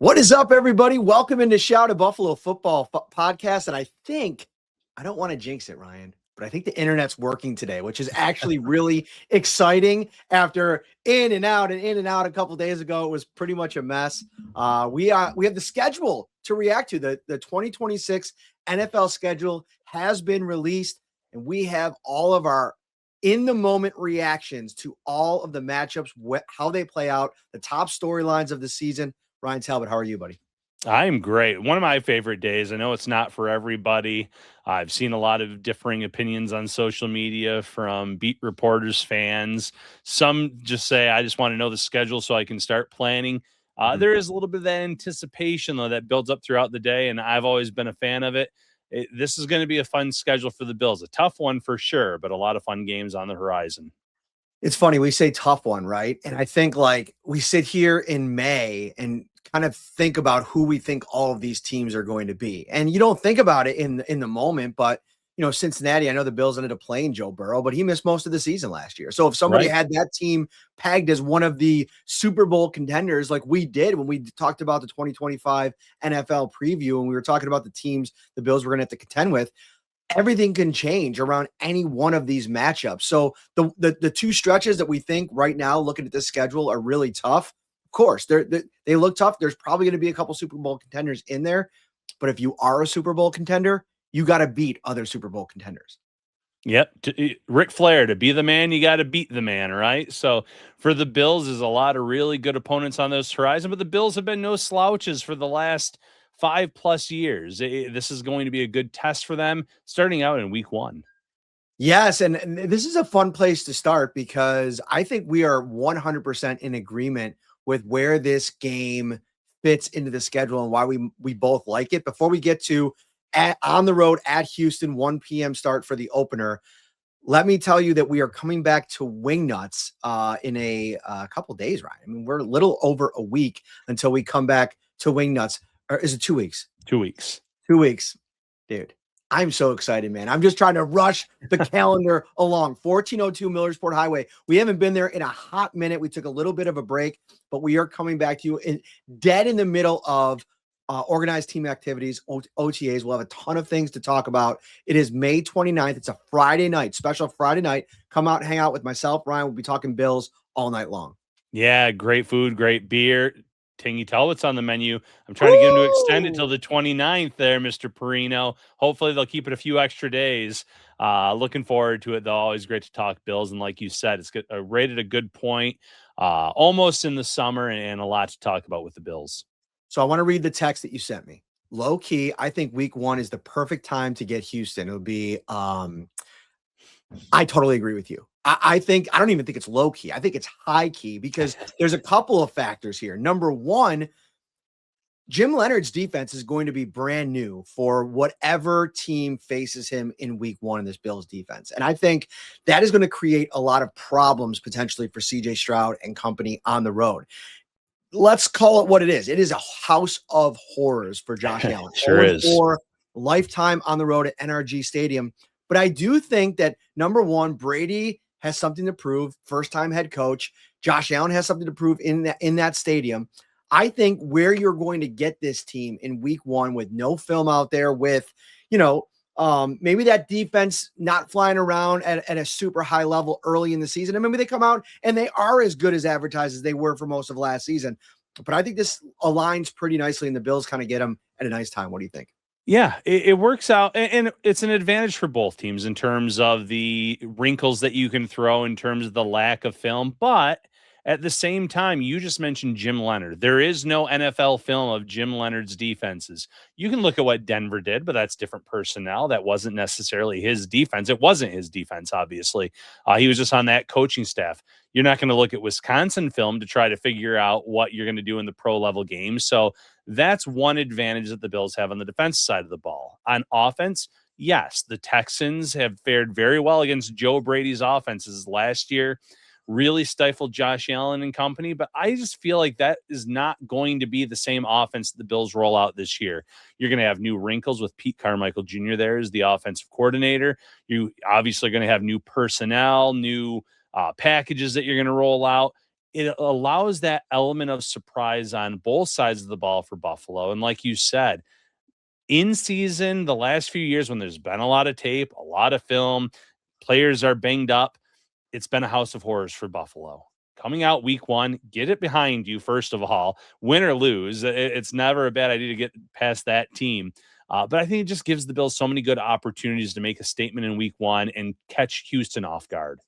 What is up, everybody? Welcome into Shout a Buffalo Football Podcast. And I don't want to jinx it, Ryan, but I think the internet's working today, which is actually really exciting. After in and out a couple days ago, it was pretty much a mess. We have the schedule to react to. The 2026 NFL schedule has been released, and we have all of our in-the-moment reactions to all of the matchups, how they play out, the top storylines of the season. Ryan Talbot, how are you, buddy? I'm great. One of my favorite days. I know it's not for everybody. I've seen a lot of differing opinions on social media from beat reporters, fans. Some just say, I just want to know the schedule so I can start planning. There is a little bit of that anticipation, though, that builds up throughout the day, and I've always been a fan of it. This is going to be a fun schedule for the Bills. A tough one for sure, but a lot of fun games on the horizon. It's funny, we say tough one, right? And I think like we sit here in May and kind of think about who we think all of these teams are going to be. And you don't think about it in the moment, but Cincinnati, I know the Bills ended up playing Joe Burrow, but he missed most of the season last year. So if somebody had that team pegged as one of the Super Bowl contenders, like we did when we talked about the 2025 NFL preview, and we were talking about the teams the Bills were going to have to contend with, everything can change around any one of these matchups. So the two stretches that we think right now, looking at this schedule, are really tough. Of course, they look tough. There's probably going to be a couple Super Bowl contenders in there, but if you are a Super Bowl contender, you got to beat other Super Bowl contenders. Yep. Ric Flair, to be the man, you got to beat the man, right? So for the Bills, there's a lot of really good opponents on this horizon, but the Bills have been no slouches for the last 5+ years. This is going to be a good test for them starting out in week 1. Yes, and this is a fun place to start because I think we are 100% in agreement with where this game fits into the schedule and why we both like it. Before we get to on the road at Houston, 1 p.m. start for the opener, let me tell you that we are coming back to Wingnuts in a couple days, right? I mean, we're a little over a week until we come back to Wingnuts. Or is it 2 weeks? 2 weeks. 2 weeks. Dude, I'm so excited, man. I'm just trying to rush the calendar along. 1402 Millersport Highway. We haven't been there in a hot minute. We took a little bit of a break, but we are coming back to you dead in the middle of organized team activities, OTAs. We'll have a ton of things to talk about. It is May 29th. It's a Friday night, special Friday night. Come out and hang out with myself, Ryan. We'll be talking Bills all night long. Yeah, great food, great beer. Tangy Talbot's on the menu. I'm trying to get him to extend it till the 29th there, Mr. Parrino. Hopefully they'll keep it a few extra days. Looking forward to it, though. Always great to talk Bills. And like you said, it's rated a good point. Almost in the summer and a lot to talk about with the Bills. So I want to read the text that you sent me. Low key, I think week 1 is the perfect time to get Houston. It'll be, I totally agree with you. I don't even think it's low key. I think it's high key because there's a couple of factors here. Number one, Jim Leonard's defense is going to be brand new for whatever team faces him in week 1 in this Bills defense. And I think that is going to create a lot of problems potentially for CJ Stroud and company on the road. Let's call it what it is. It is a house of horrors for Josh Allen. Sure is. For lifetime on the road at NRG Stadium. But I do think that, number one, Brady has something to prove. First-time head coach. Josh Allen has something to prove in that stadium. I think where you're going to get this team in week 1 with no film out there, with, maybe that defense not flying around at a super high level early in the season. And maybe they come out and they are as good as advertised as they were for most of last season. But I think this aligns pretty nicely, and the Bills kind of get them at a nice time. What do you think? Yeah, it works out, and it's an advantage for both teams in terms of the wrinkles that you can throw in terms of the lack of film. But at the same time, you just mentioned Jim Leonard. There is no NFL film of Jim Leonard's defenses. You can look at what Denver did, but that's different personnel. That wasn't necessarily his defense. It wasn't his defense, obviously. He was just on that coaching staff. You're not going to look at Wisconsin film to try to figure out what you're going to do in the pro level game. So that's one advantage that the Bills have on the defense side of the ball. On offense, yes, the Texans have fared very well against Joe Brady's offenses last year. Really stifled Josh Allen and company, but I just feel like that is not going to be the same offense that the Bills roll out this year. You're going to have new wrinkles with Pete Carmichael Jr. there as the offensive coordinator. You obviously are going to have new personnel, new packages that you're going to roll out. it allows that element of surprise on both sides of the ball for Buffalo. And like you said, in season, the last few years when there's been a lot of tape, a lot of film, players are banged up, it's been a house of horrors for Buffalo. Coming out week one, get it behind you, first of all, win or lose. It's never a bad idea to get past that team. But I think it just gives the Bills so many good opportunities to make a statement in week one and catch Houston off guard.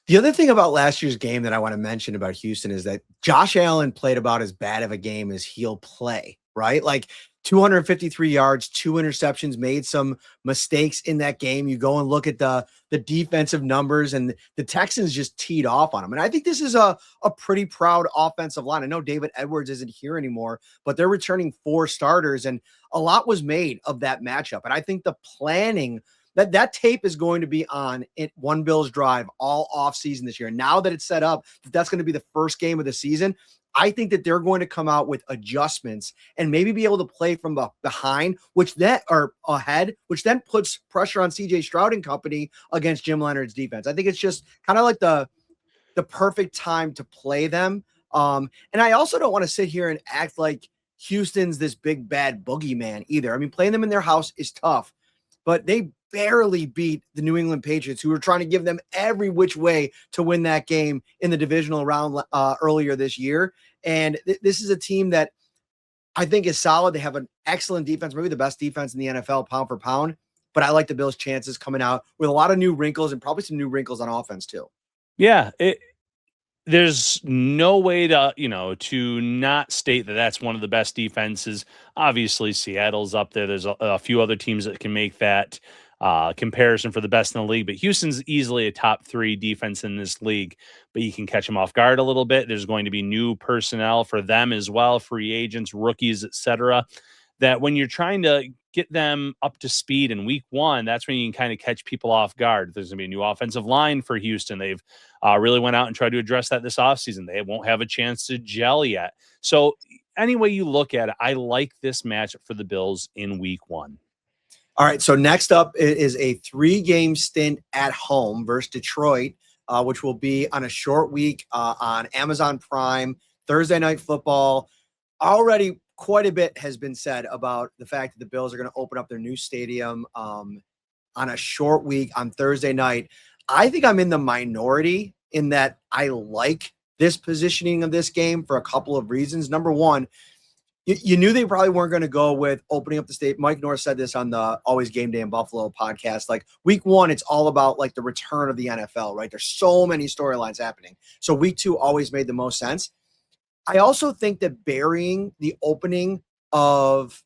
The other thing about last year's game that I want to mention about Houston is that Josh Allen played about as bad of a game as he'll play, right? Like 253 yards, 2 interceptions, made some mistakes in that game. You go and look at the defensive numbers, and the Texans just teed off on him. And I think this is a pretty proud offensive line. I know David Edwards isn't here anymore, but they're returning 4 starters, and a lot was made of that matchup. And I think the planning that tape is going to be on it One Bills Drive all off season this year. And now that it's set up, that's going to be the first game of the season. I think that they're going to come out with adjustments and maybe be able to play from behind, which then or ahead, which then puts pressure on CJ Stroud and company against Jim Leonard's defense. I think it's just kind of like the perfect time to play them. And I also don't want to sit here and act like Houston's this big bad boogeyman either. I mean, playing them in their house is tough, but they barely beat the New England Patriots, who were trying to give them every which way to win that game in the divisional round earlier this year. And this is a team that I think is solid. They have an excellent defense, maybe the best defense in the NFL pound for pound. But I like the Bills' chances coming out with a lot of new wrinkles and probably some new wrinkles on offense too. Yeah, there's no way to not state that that's one of the best defenses. Obviously, Seattle's up there. There's a few other teams that can make that comparison for the best in the league, but Houston's easily a top 3 defense in this league. But you can catch them off guard a little bit. There's going to be new personnel for them as well, free agents, rookies, etc. That when you're trying to get them up to speed in week one, that's when you can kind of catch people off guard. There's going to be a new offensive line for Houston. They've really went out and tried to address that this offseason. They won't have a chance to gel yet. So any way you look at it, I like this matchup for the Bills in week one. All right, so next up is a 3-game stint at home versus Detroit, which will be on a short week on Amazon Prime, Thursday Night Football. Already quite a bit has been said about the fact that the Bills are going to open up their new stadium on a short week on Thursday night. I think I'm in the minority in that I like this positioning of this game for a couple of reasons. Number one, you knew they probably weren't going to go with opening up the state. Mike North said this on the Always Game Day in Buffalo podcast. Like week one, it's all about like the return of the NFL, right? There's so many storylines happening. So week 2 always made the most sense. I also think that burying the opening of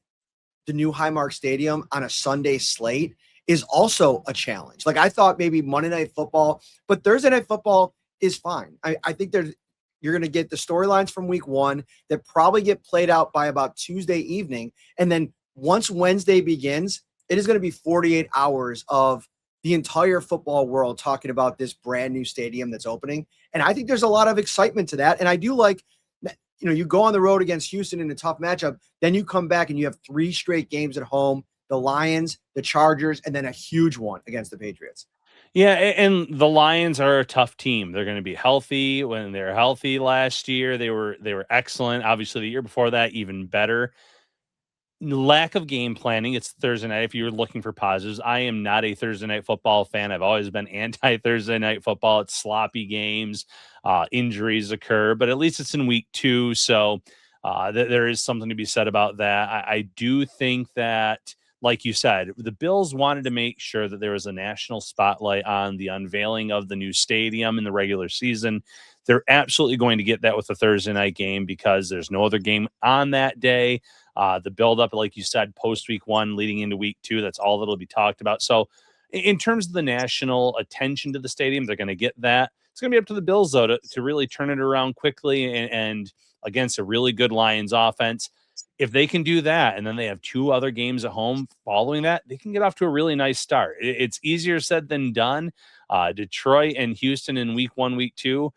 the new Highmark Stadium on a Sunday slate is also a challenge. Like I thought maybe Monday Night Football, but Thursday Night Football is fine. I think you're going to get the storylines from week 1 that probably get played out by about Tuesday evening. And then once Wednesday begins, it is going to be 48 hours of the entire football world talking about this brand new stadium that's opening. And I think there's a lot of excitement to that. And I do like, you go on the road against Houston in a tough matchup, then you come back and you have 3 straight games at home, the Lions, the Chargers, and then a huge one against the Patriots. Yeah, and the Lions are a tough team. They're going to be healthy. When they were healthy last year, they were excellent. Obviously, the year before that, even better. Lack of game planning. It's Thursday night. If you're looking for positives, I am not a Thursday night football fan. I've always been anti-Thursday night football. It's sloppy games. Injuries occur, but at least it's in week 2. So there is something to be said about that. I do think that, like you said, the Bills wanted to make sure that there was a national spotlight on the unveiling of the new stadium in the regular season. They're absolutely going to get that with the Thursday night game because there's no other game on that day. The buildup, like you said, post week 1 leading into week 2, that's all that'll be talked about. So in terms of the national attention to the stadium, they're going to get that. It's going to be up to the Bills, though, to really turn it around quickly and against a really good Lions offense. If they can do that, and then they have 2 other games at home following that, they can get off to a really nice start. It's easier said than done. Detroit and Houston in week 1, week 2,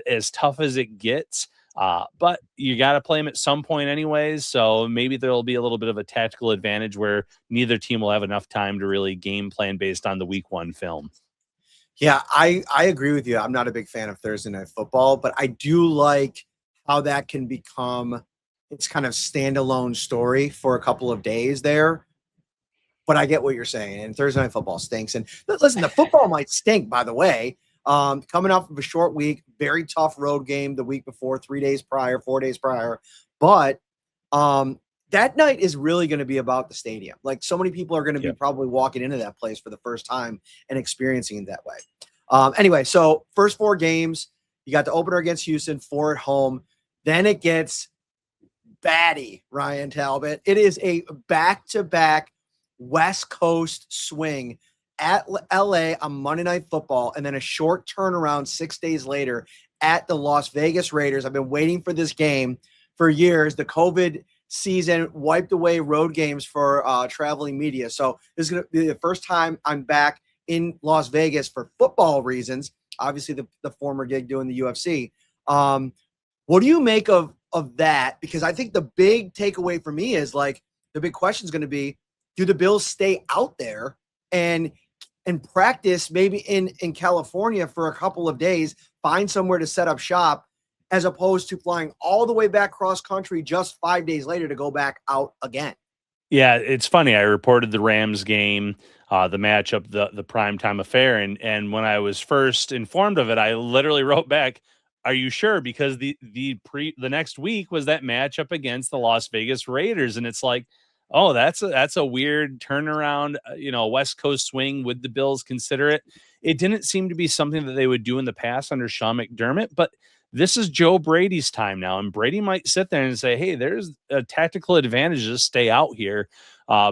as tough as it gets. But you got to play them at some point anyways. So maybe there'll be a little bit of a tactical advantage where neither team will have enough time to really game plan based on the week 1 film. Yeah, I agree with you. I'm not a big fan of Thursday night football, but I do like how that can become its kind of standalone story for a couple of days there. But I get what you're saying. And Thursday night football stinks. And listen, the football might stink, by the way. Coming off of a short week, very tough road game the week before, 3 days prior, 4 days prior. But that night is really going to be about the stadium. Like, so many people are going to be probably walking into that place for the first time and experiencing it that way. Anyway, so first 4 games, you got the opener against Houston, 4 at home. Then it gets batty, Ryan Talbot. It is a back-to-back West Coast swing at LA on Monday Night Football, and then a short turnaround 6 days later at the Las Vegas Raiders. I've been waiting for this game for years. The COVID season wiped away road games for traveling media. So this is going to be the first time I'm back in Las Vegas for football reasons. Obviously, the former gig doing the UFC. What do you make of that? Because I think the big takeaway for me is, like, the big question is going to be, do the Bills stay out there and practice maybe in California for a couple of days, find somewhere to set up shop, as opposed to flying all the way back cross country just 5 days later to go back out again? Yeah, it's funny. I reported the Rams game, the matchup, the primetime affair, and when I was first informed of it, I literally wrote back, "Are you sure?" Because the next week was that matchup against the Las Vegas Raiders, and it's like, oh, that's a weird turnaround. West Coast swing. Would the Bills consider it? It didn't seem to be something that they would do in the past under Sean McDermott, but this is Joe Brady's time now, and Brady might sit there and say, "Hey, there's a tactical advantage to stay out here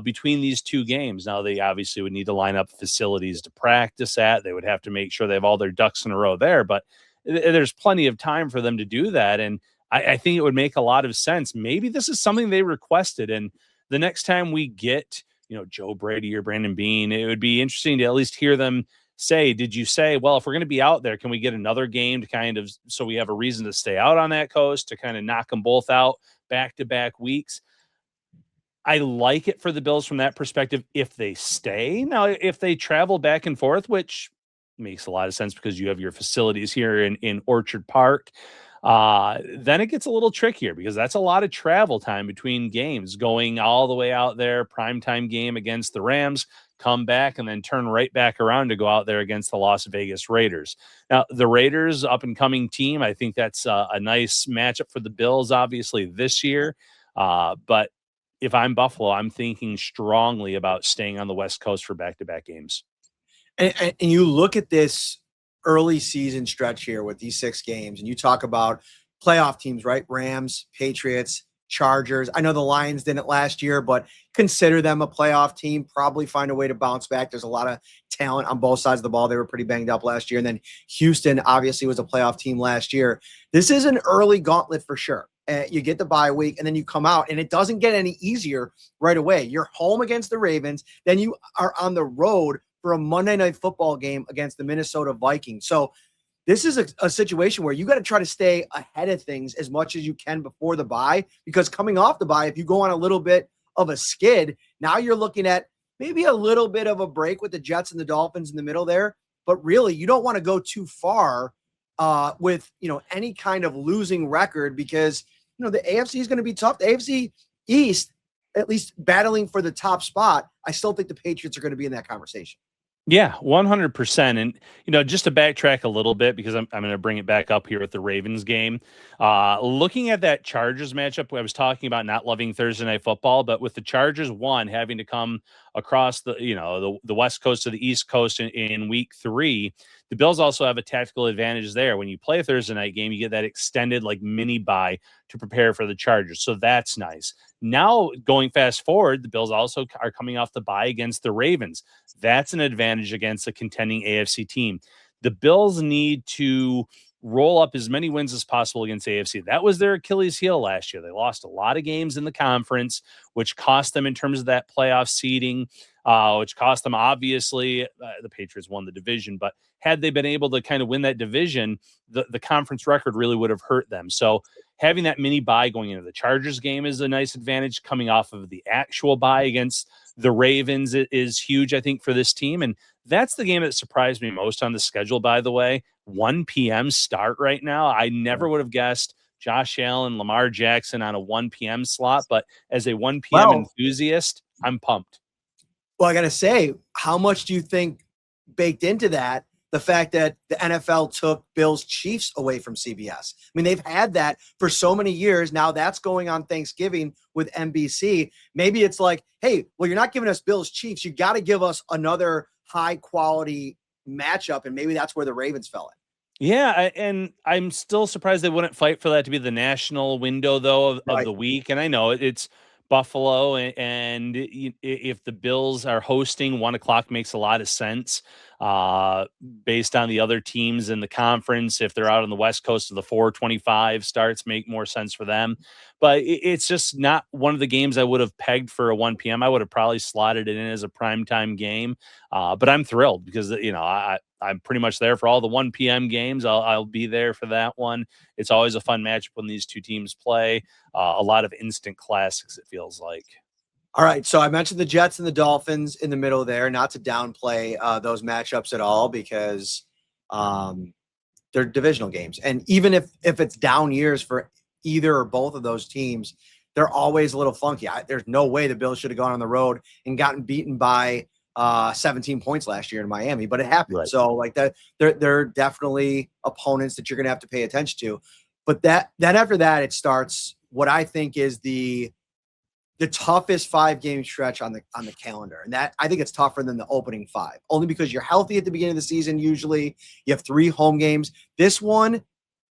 between these 2 games." Now, they obviously would need to line up facilities to practice at. They would have to make sure they have all their ducks in a row there, but there's plenty of time for them to do that, and I think it would make a lot of sense. Maybe this is something they requested, and the next time we get, Joe Brady or Brandon Beane, it would be interesting to at least hear them say, did you say, well, if we're going to be out there, can we get another game to kind of, so we have a reason to stay out on that coast to kind of knock them both out back-to-back weeks? I like it for the Bills from that perspective if they stay. Now, if they travel back and forth, which makes a lot of sense because you have your facilities here in Orchard Park, then it gets a little trickier because that's a lot of travel time between games, going all the way out there, primetime game against the Rams, come back, and then turn right back around to go out there against the Las Vegas Raiders. Now, the Raiders, up and coming team, I think that's a nice matchup for the Bills, obviously, this year. But if I'm Buffalo, I'm thinking strongly about staying on the West Coast for back-to-back games. And you look at this early season stretch here with these 6 games, and you talk about playoff teams, right? Rams, Patriots, Chargers. I know the Lions didn't last year, but consider them a playoff team. Probably find a way to bounce back. There's a lot of talent on both sides of the ball. They were pretty banged up last year. And then Houston obviously was a playoff team last year. This is an early gauntlet for sure. You get the bye week, and then you come out, and it doesn't get any easier right away. You're home against the Ravens. Then you are on the road for a Monday Night Football game against the Minnesota Vikings. So this is a situation where you got to try to stay ahead of things as much as you can before the bye, because coming off the bye, if you go on a little bit of a skid, now you're looking at maybe a little bit of a break with the Jets and the Dolphins in the middle there. But really, you don't want to go too far with any kind of losing record, because the AFC is going to be tough. The AFC East, at least battling for the top spot, I still think the Patriots are going to be in that conversation. Yeah, 100%. And, just to backtrack a little bit, because I'm going to bring it back up here with the Ravens game. Looking at that Chargers matchup, I was talking about not loving Thursday Night Football, but with the Chargers, having to come across the West Coast to the East Coast in week 3, the Bills also have a tactical advantage there. When you play a Thursday night game, you get that extended mini bye to prepare for the Chargers. So that's nice. Now, going fast forward, the Bills also are coming off the bye against the Ravens. That's an advantage against a contending AFC team. The Bills need to roll up as many wins as possible against AFC. That was their Achilles heel last year. They lost a lot of games in the conference, which cost them in terms of that playoff seeding. which cost them, obviously, the Patriots won the division, but had they been able to kind of win that division, the conference record really would have hurt them. So having that mini bye going into the Chargers game is a nice advantage. Coming off of the actual bye against the Ravens is huge, I think, for this team. And that's the game that surprised me most on the schedule, by the way. 1 p.m. start right now. I never would have guessed Josh Allen, Lamar Jackson on a 1 p.m. slot, but as a 1 p.m. enthusiast, I'm pumped. Well, I got to say, how much do you think baked into that the fact that the NFL took Bills Chiefs away from CBS? I mean, they've had that for so many years. Now that's going on Thanksgiving with NBC. Maybe it's like, hey, well, you're not giving us Bills Chiefs. You got to give us another high quality matchup. And maybe that's where the Ravens fell in. Yeah, and I'm still surprised they wouldn't fight for that to be the national window, though, of the week. And I know it's Buffalo, and if the Bills are hosting, 1 o'clock makes a lot of sense based on the other teams in the conference. If they're out on the West Coast of the 4:25 starts, make more sense for them. But it's just not one of the games I would have pegged for a 1 p.m. I would have probably slotted it in as a primetime game. But I'm thrilled because, I'm pretty much there for all the 1 p.m. games. I'll be there for that one. It's always a fun matchup when these two teams play. A lot of instant classics, it feels like. All right. So I mentioned the Jets and the Dolphins in the middle there, not to downplay those matchups at all, because they're divisional games. And even if it's down years for either or both of those teams, they're always a little funky. There's no way the Bills should have gone on the road and gotten beaten by 17 points last year in Miami, but it happened. Right. So like that, they're definitely opponents that you're going to have to pay attention to. But then after that, it starts what I think is the toughest 5-game stretch on the calendar. And that, I think it's tougher than the opening 5, only because you're healthy at the beginning of the season. Usually you have 3 home games. This one,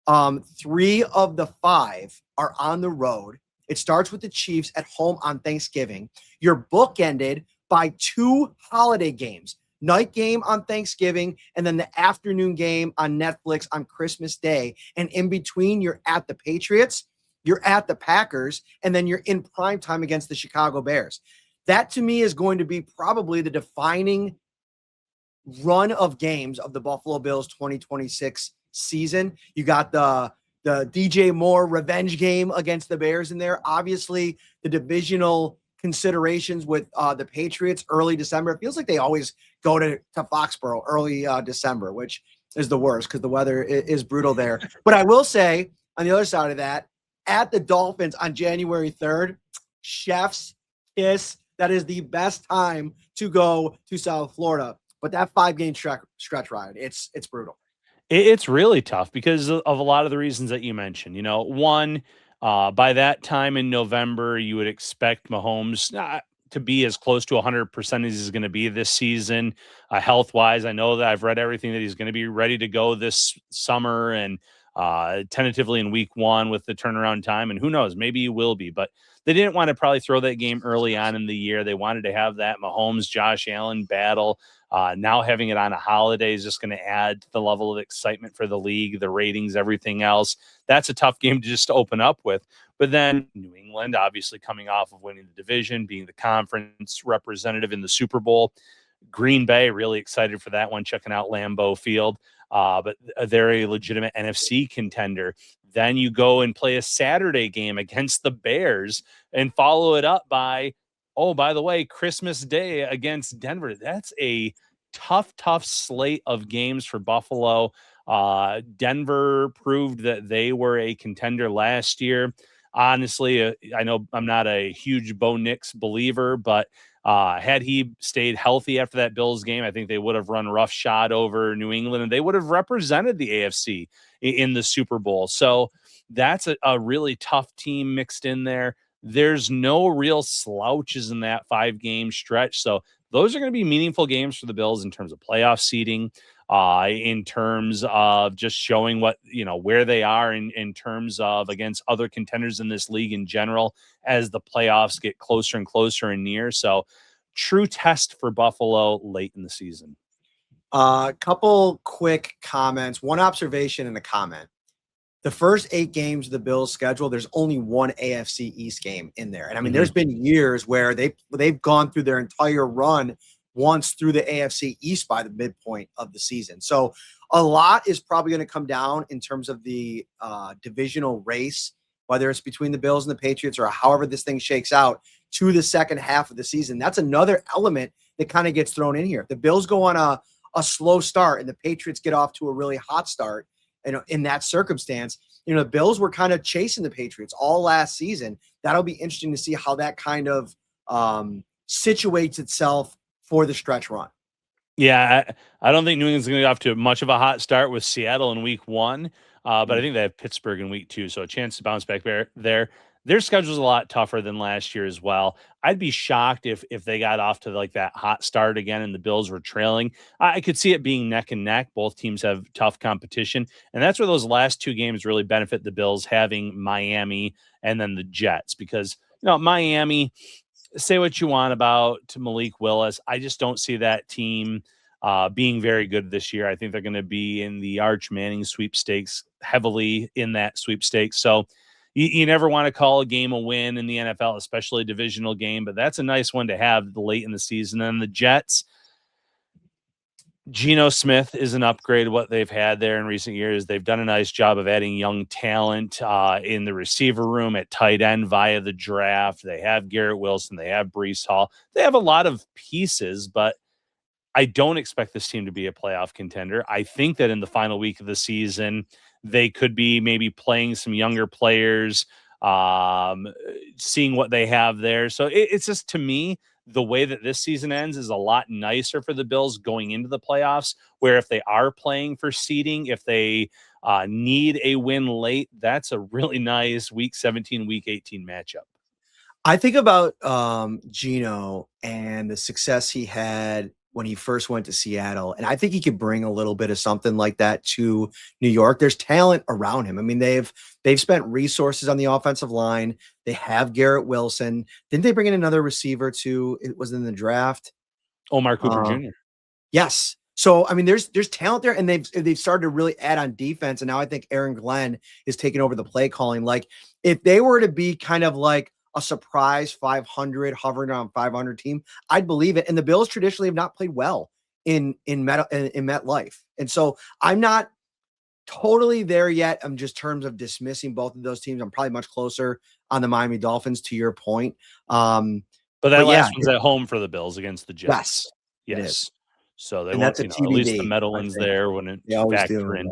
3 of the 5 are on the road. It starts with the Chiefs at home on Thanksgiving. You're bookended by 2 holiday games, night game on Thanksgiving, and then the afternoon game on Netflix on Christmas Day. And in between, you're at the Patriots, you're at the Packers, and then you're in prime time against the Chicago Bears. That, to me, is going to be probably the defining run of games of the Buffalo Bills 2026 season. You got the DJ Moore revenge game against the Bears in there. Obviously, the divisional considerations with the Patriots early December. It feels like they always go to Foxborough early December, which is the worst because the weather is brutal there. But I will say, on the other side of that, at the Dolphins on January 3rd, chef's kiss. That is the best time to go to South Florida. But that 5-game stretch ride, it's brutal. It's really tough because of a lot of the reasons that you mentioned. One, by that time in November, you would expect Mahomes to be as close to 100% as he's going to be this season, health-wise. I know that I've read everything that he's going to be ready to go this summer and tentatively in week 1 with the turnaround time. And who knows, maybe he will be. But they didn't want to probably throw that game early on in the year. They wanted to have that Mahomes, Josh Allen battle. Now having it on a holiday is just going to add to the level of excitement for the league, the ratings, everything else. That's a tough game to just open up with. But then New England, obviously coming off of winning the division, being the conference representative in the Super Bowl. Green Bay, really excited for that one, checking out Lambeau Field. But they're a legitimate NFC contender. Then you go and play a Saturday game against the Bears and follow it up by, oh, by the way, Christmas Day against Denver. That's a tough slate of games for Buffalo. Denver proved that they were a contender last year. Honestly, I know I'm not a huge Bo Nix believer, but had he stayed healthy after that Bills game, I think they would have run roughshod over New England and they would have represented the AFC in the Super Bowl. So that's a really tough team mixed in there. There's no real slouches in that 5-game stretch. So those are going to be meaningful games for the Bills in terms of playoff seeding, in terms of just showing where they are in terms of against other contenders in this league in general as the playoffs get closer and closer and near. So true test for Buffalo late in the season. Couple quick comments, one observation and a comment. the first 8 games of the Bills schedule, there's only one AFC East game in there. And I mean, Mhm. there's been years where they've gone through their entire run once through the AFC East by the midpoint of the season. So a lot is probably going to come down in terms of the divisional race, whether it's between the Bills and the Patriots or however this thing shakes out to the second half of the season. That's another element that kind of gets thrown in here. The Bills go on a slow start and the Patriots get off to a really hot start. In that circumstance, the Bills were kind of chasing the Patriots all last season. That'll be interesting to see how that kind of situates itself for the stretch run. Yeah, I don't think New England's going to get off to much of a hot start with Seattle in week 1, but I think they have Pittsburgh in week 2, so a chance to bounce back there. Their schedule's a lot tougher than last year as well. I'd be shocked if they got off to like that hot start again and the Bills were trailing. I could see it being neck and neck. Both teams have tough competition, and that's where those last 2 games really benefit the Bills, having Miami and then the Jets, because Miami, say what you want about Malik Willis, I just don't see that team being very good this year. I think they're going to be in the Arch Manning sweepstakes, heavily in that sweepstakes. So you never want to call a game a win in the NFL, especially a divisional game, but that's a nice one to have late in the season. And the Jets, Geno Smith is an upgrade to what they've had there in recent years. They've done a nice job of adding young talent in the receiver room at tight end via the draft. They have Garrett Wilson. They have Breece Hall. They have a lot of pieces, but I don't expect this team to be a playoff contender. I think that in the final week of the season, they could be maybe playing some younger players, seeing what they have there. So it's just, to me, the way that this season ends is a lot nicer for the Bills going into the playoffs, where if they are playing for seeding, if they need a win late, that's a really nice week 17, week 18 matchup. I think about Geno and the success he had when he first went to Seattle, and I think he could bring a little bit of something like that to New York. There's talent around him. I mean, they've spent resources on the offensive line. They have Garrett Wilson. Didn't they bring in another receiver too? It was in the draft. Omar Cooper Jr. Yes. So I mean, there's talent there, and they've started to really add on defense. And now I think Aaron Glenn is taking over the play calling. Like, if they were to be kind of like a surprise 500, hovering around 500 team, I'd believe it. And the Bills traditionally have not played well in MetLife, and so I'm not totally there yet. I'm just terms of dismissing both of those teams. I'm probably much closer on the Miami Dolphins, to your point. But that last one's at home for the Bills against the Jets. Yes, it is. So they And want, that's a at least the TBD, Meadowlands there when it factor in.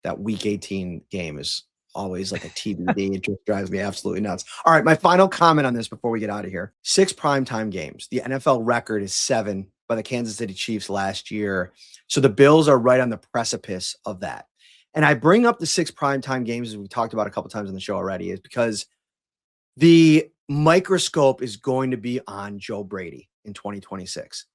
That week 18 game is always like a TBD. It just drives me absolutely nuts. All right, my final comment on this before we get out of here. 6 primetime games. The NFL record is 7 by the Kansas City Chiefs last year. So the Bills are right on the precipice of that. And I bring up the 6 primetime games, as we talked about a couple times on the show already, is because the microscope is going to be on Joe Brady in 2026.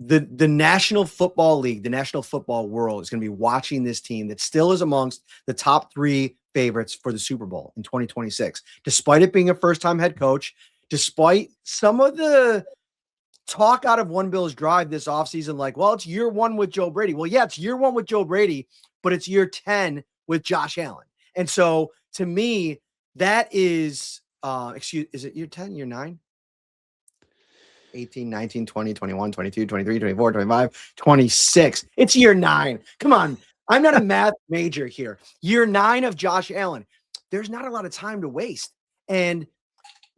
The National Football League, the National Football world is going to be watching this team that still is amongst the top 3 favorites for the Super Bowl in 2026, despite it being a first-time head coach, despite some of the talk out of One Bills Drive this offseason, like, well, it's year 1 with Joe Brady. Well, yeah, it's year 1 with Joe Brady, but it's year 10 with Josh Allen. And so to me, that is, is it year 10, year 9? 18, 19, 20, 21, 22, 23, 24, 25, 26. It's year 9. Come on. I'm not a math major here. Year 9 of Josh Allen. There's not a lot of time to waste. And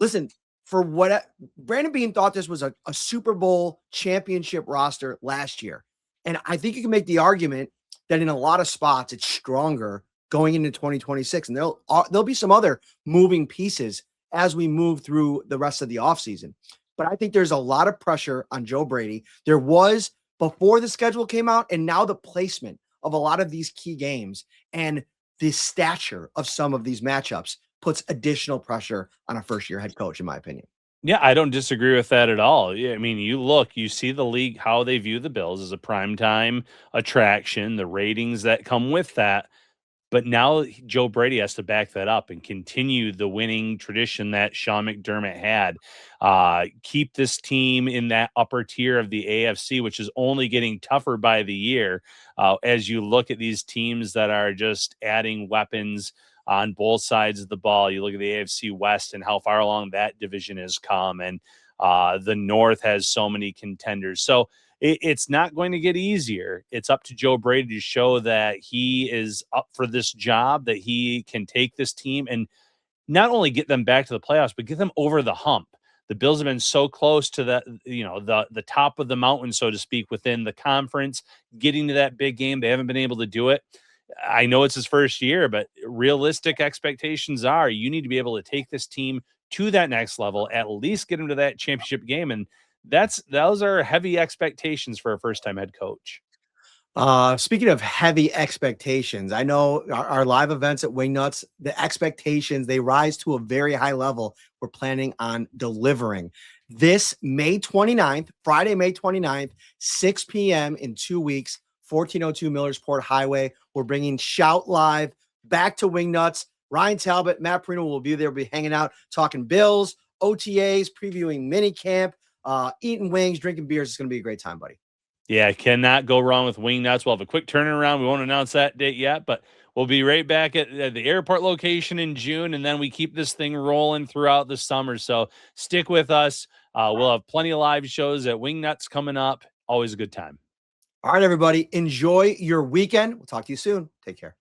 listen, for what Brandon Beane thought this was a Super Bowl championship roster last year. And I think you can make the argument that in a lot of spots, it's stronger going into 2026. And there'll be some other moving pieces as we move through the rest of the offseason. But I think there's a lot of pressure on Joe Brady. There was before the schedule came out, and now the placement of a lot of these key games and the stature of some of these matchups puts additional pressure on a first-year head coach, in my opinion. Yeah, I don't disagree with that at all. Yeah, I mean, you see the league, how they view the Bills as a primetime attraction, the ratings that come with that. But now Joe Brady has to back that up and continue the winning tradition that Sean McDermott had. Keep this team in that upper tier of the AFC, which is only getting tougher by the year as you look at these teams that are just adding weapons on both sides of the ball. You look at the AFC West and how far along that division has come, and the North has so many contenders. So it's not going to get easier. It's up to Joe Brady to show that he is up for this job, that he can take this team and not only get them back to the playoffs, but get them over the hump. The Bills have been so close to the top of the mountain, so to speak, within the conference, getting to that big game. They haven't been able to do it. I know it's his first year, but realistic expectations are you need to be able to take this team to that next level, at least get them to that championship game. And those are heavy expectations for a first-time head coach. Speaking of heavy expectations, I know our live events at Wingnuts, the expectations, they rise to a very high level. We're planning on delivering this May 29th, Friday, May 29th, 6 p.m. in 2 weeks, 1402 Millersport Highway. We're bringing Shout Live back to Wingnuts. Ryan Talbot, Matt Parrino will be there. We'll be hanging out, talking Bills, OTAs, previewing mini camp, eating wings, drinking beers. It's going to be a great time, buddy. Yeah, cannot go wrong with Wingnuts. We'll have a quick turnaround. We won't announce that date yet, but we'll be right back at the airport location in June, and then we keep this thing rolling throughout the summer. So stick with us. We'll have plenty of live shows at Wingnuts coming up. Always a good time. All right, everybody. Enjoy your weekend. We'll talk to you soon. Take care.